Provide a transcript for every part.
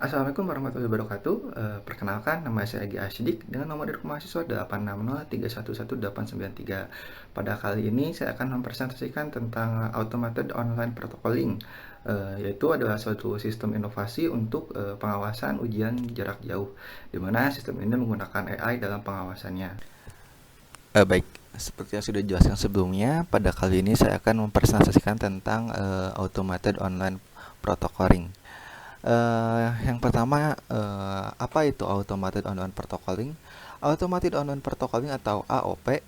Assalamualaikum warahmatullahi wabarakatuh. Perkenalkan, nama saya Egy Asyidik dengan nomor induk mahasiswa 860311893. Pada kali ini saya akan mempresentasikan tentang Automated Online Protocoling, yaitu adalah suatu sistem inovasi untuk pengawasan ujian jarak jauh, di mana sistem ini menggunakan AI dalam pengawasannya. Baik, seperti yang sudah dijelaskan sebelumnya, pada kali ini saya akan mempresentasikan tentang automated online protocoling. Yang pertama, apa itu automated online protocoling? Automated online protocoling atau AOP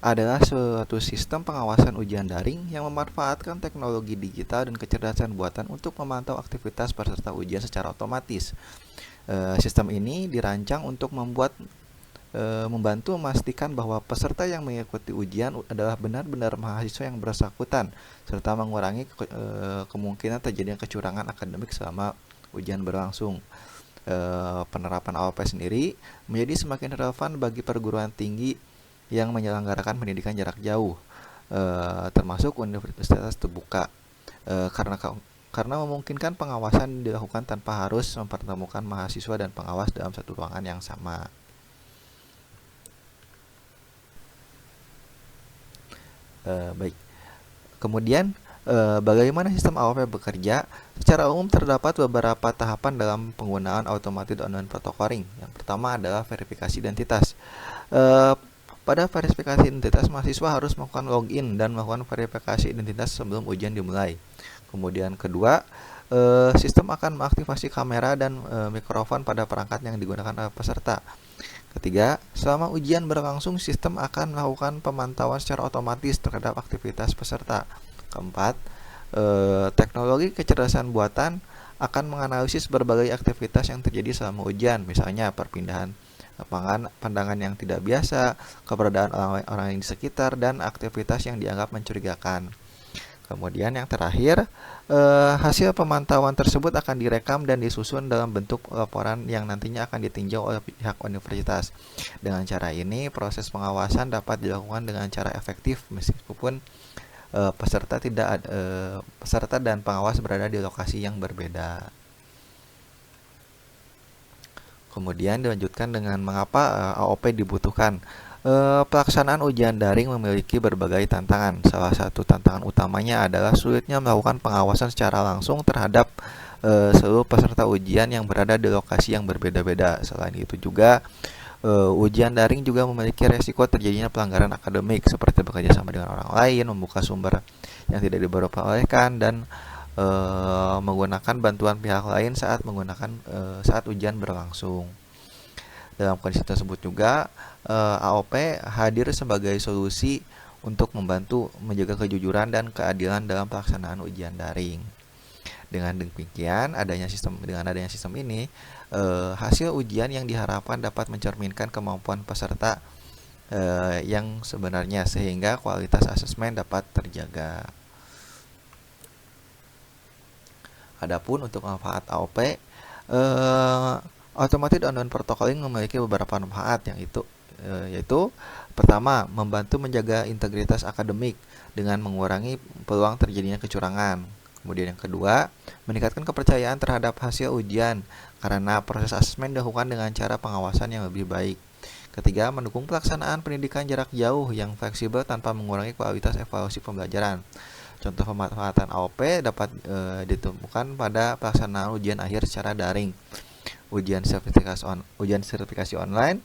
adalah suatu sistem pengawasan ujian daring yang memanfaatkan teknologi digital dan kecerdasan buatan untuk memantau aktivitas peserta ujian secara otomatis. Sistem ini dirancang untuk membantu memastikan bahwa peserta yang mengikuti ujian adalah benar-benar mahasiswa yang bersangkutan, serta mengurangi kemungkinan terjadinya kecurangan akademik selama ujian berlangsung. Penerapan AOP sendiri menjadi semakin relevan bagi perguruan tinggi yang menyelenggarakan pendidikan jarak jauh, termasuk universitas terbuka, karena memungkinkan pengawasan dilakukan tanpa harus mempertemukan mahasiswa dan pengawas dalam satu ruangan yang sama. Baik. Kemudian, bagaimana sistem AOP bekerja? Secara umum terdapat beberapa tahapan dalam penggunaan automated online protocoling. Yang pertama adalah verifikasi identitas. Eh, Pada verifikasi identitas, mahasiswa harus melakukan login dan melakukan verifikasi identitas sebelum ujian dimulai. Kemudian kedua, sistem akan mengaktifasi kamera dan mikrofon pada perangkat yang digunakan oleh peserta. Ketiga, selama ujian berlangsung, sistem akan melakukan pemantauan secara otomatis terhadap aktivitas peserta. Keempat, teknologi kecerdasan buatan akan menganalisis berbagai aktivitas yang terjadi selama ujian, misalnya perpindahan pandangan yang tidak biasa, keberadaan orang-orang di sekitar, dan aktivitas yang dianggap mencurigakan. Kemudian yang terakhir, hasil pemantauan tersebut akan direkam dan disusun dalam bentuk laporan yang nantinya akan ditinjau oleh pihak universitas. Dengan cara ini, proses pengawasan dapat dilakukan dengan cara efektif meskipun peserta dan pengawas berada di lokasi yang berbeda. Kemudian dilanjutkan dengan mengapa AOP dibutuhkan. Pelaksanaan ujian daring memiliki berbagai tantangan. Salah satu tantangan utamanya adalah sulitnya melakukan pengawasan secara langsung terhadap seluruh peserta ujian yang berada di lokasi yang berbeda-beda. Selain itu juga, ujian daring juga memiliki resiko terjadinya pelanggaran akademik seperti bekerja sama dengan orang lain, membuka sumber yang tidak diperbolehkan, dan menggunakan bantuan pihak lain saat ujian berlangsung. Dalam kondisi tersebut juga, AOP hadir sebagai solusi untuk membantu menjaga kejujuran dan keadilan dalam pelaksanaan ujian daring. Dengan adanya sistem ini, hasil ujian yang diharapkan dapat mencerminkan kemampuan peserta yang sebenarnya, sehingga kualitas asesmen dapat terjaga. Adapun untuk manfaat AOP, Automated Online Protocoling memiliki beberapa manfaat yaitu pertama, membantu menjaga integritas akademik dengan mengurangi peluang terjadinya kecurangan. Kemudian yang kedua, meningkatkan kepercayaan terhadap hasil ujian karena proses asesmen dilakukan dengan cara pengawasan yang lebih baik. Ketiga, mendukung pelaksanaan pendidikan jarak jauh yang fleksibel tanpa mengurangi kualitas evaluasi pembelajaran. Contoh pemanfaatan AOP dapat ditemukan pada pelaksanaan ujian akhir secara daring, ujian sertifikasi online,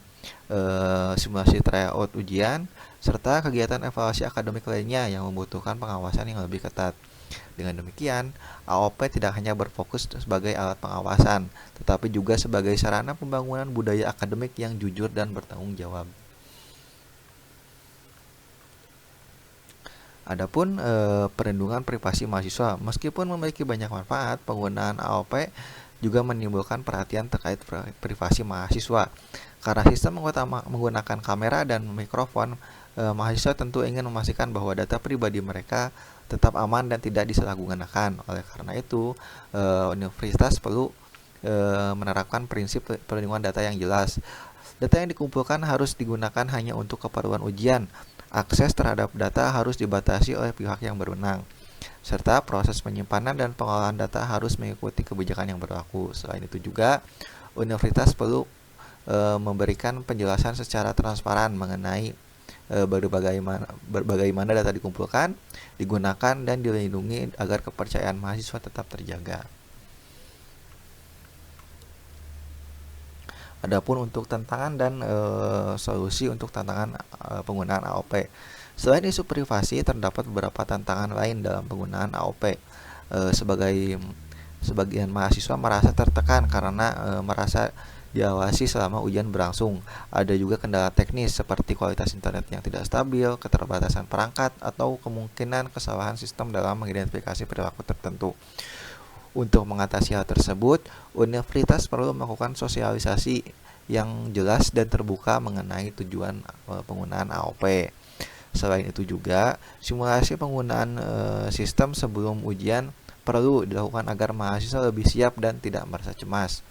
simulasi tryout ujian, serta kegiatan evaluasi akademik lainnya yang membutuhkan pengawasan yang lebih ketat. Dengan demikian, AOP tidak hanya berfokus sebagai alat pengawasan, tetapi juga sebagai sarana pembangunan budaya akademik yang jujur dan bertanggung jawab. Adapun perlindungan privasi mahasiswa, meskipun memiliki banyak manfaat, penggunaan AOP juga menimbulkan perhatian terkait privasi mahasiswa. Karena sistem menggunakan kamera dan mikrofon, mahasiswa tentu ingin memastikan bahwa data pribadi mereka tetap aman dan tidak disalahgunakan. Oleh karena itu, universitas perlu menerapkan prinsip perlindungan data yang jelas. Data yang dikumpulkan harus digunakan hanya untuk keperluan ujian. Akses terhadap data harus dibatasi oleh pihak yang berwenang. serta proses penyimpanan dan pengolahan data harus mengikuti kebijakan yang berlaku. Selain itu juga, universitas perlu memberikan penjelasan secara transparan mengenai bagaimana data dikumpulkan, digunakan, dan dilindungi agar kepercayaan mahasiswa tetap terjaga. Adapun untuk tantangan dan solusi untuk tantangan penggunaan AOP. Selain isu privasi, terdapat beberapa tantangan lain dalam penggunaan AOP. Sebagian mahasiswa merasa tertekan karena merasa diawasi selama ujian berlangsung. Ada juga kendala teknis seperti kualitas internet yang tidak stabil, keterbatasan perangkat, atau kemungkinan kesalahan sistem dalam mengidentifikasi perilaku tertentu. Untuk mengatasi hal tersebut, universitas perlu melakukan sosialisasi yang jelas dan terbuka mengenai tujuan penggunaan AOP. Selain itu juga, simulasi penggunaan sistem sebelum ujian perlu dilakukan agar mahasiswa lebih siap dan tidak merasa cemas.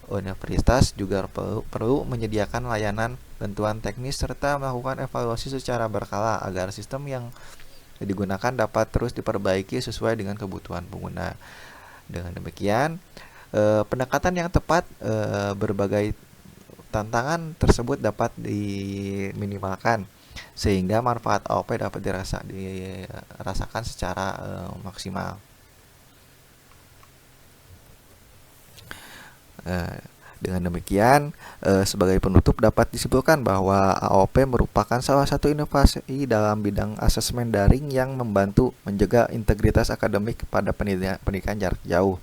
Universitas juga perlu menyediakan layanan bantuan teknis serta melakukan evaluasi secara berkala agar sistem yang digunakan dapat terus diperbaiki sesuai dengan kebutuhan pengguna. Dengan demikian, pendekatan yang tepat berbagai tantangan tersebut dapat diminimalkan sehingga manfaat AOP dapat dirasakan secara maksimal. Dengan demikian, sebagai penutup dapat disimpulkan bahwa AOP merupakan salah satu inovasi dalam bidang asesmen daring yang membantu menjaga integritas akademik pada pendidikan jarak jauh.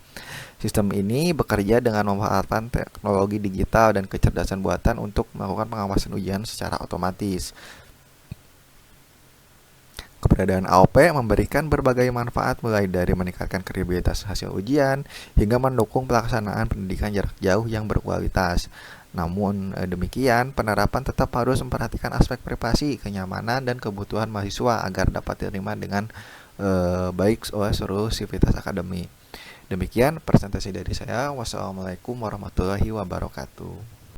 Sistem ini bekerja dengan memanfaatkan teknologi digital dan kecerdasan buatan untuk melakukan pengawasan ujian secara otomatis. Keberadaan AOP memberikan berbagai manfaat mulai dari meningkatkan kredibilitas hasil ujian hingga mendukung pelaksanaan pendidikan jarak jauh yang berkualitas. Namun demikian, penerapan tetap harus memperhatikan aspek privasi, kenyamanan, dan kebutuhan mahasiswa agar dapat diterima dengan baik oleh seluruh sivitas akademik. Demikian presentasi dari saya. Wassalamualaikum warahmatullahi wabarakatuh.